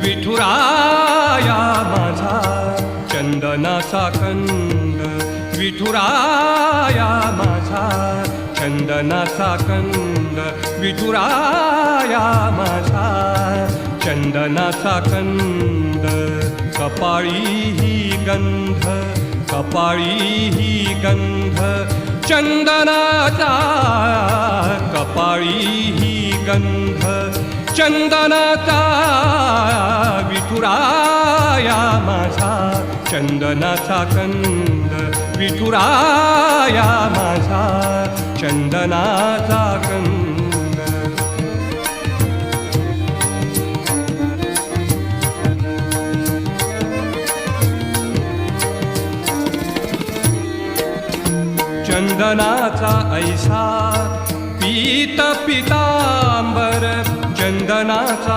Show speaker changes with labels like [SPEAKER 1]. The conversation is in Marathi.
[SPEAKER 1] विठुराया माझा चंदनाचा कंद, विठुराया माझा चंदनाचा कंद, विठुराया माझा चंदनाचा कंद. कपाळी ही गंध, कपाळी ही गंध चंदनाचा, कपाळी ही गंध चंदनाचा. विठुराया माझा चंदनाचा कंद, विठुराया माझा चंदनाचा कंद. चंदनाचा ऐसा पीत पितांबर, चंदनाचा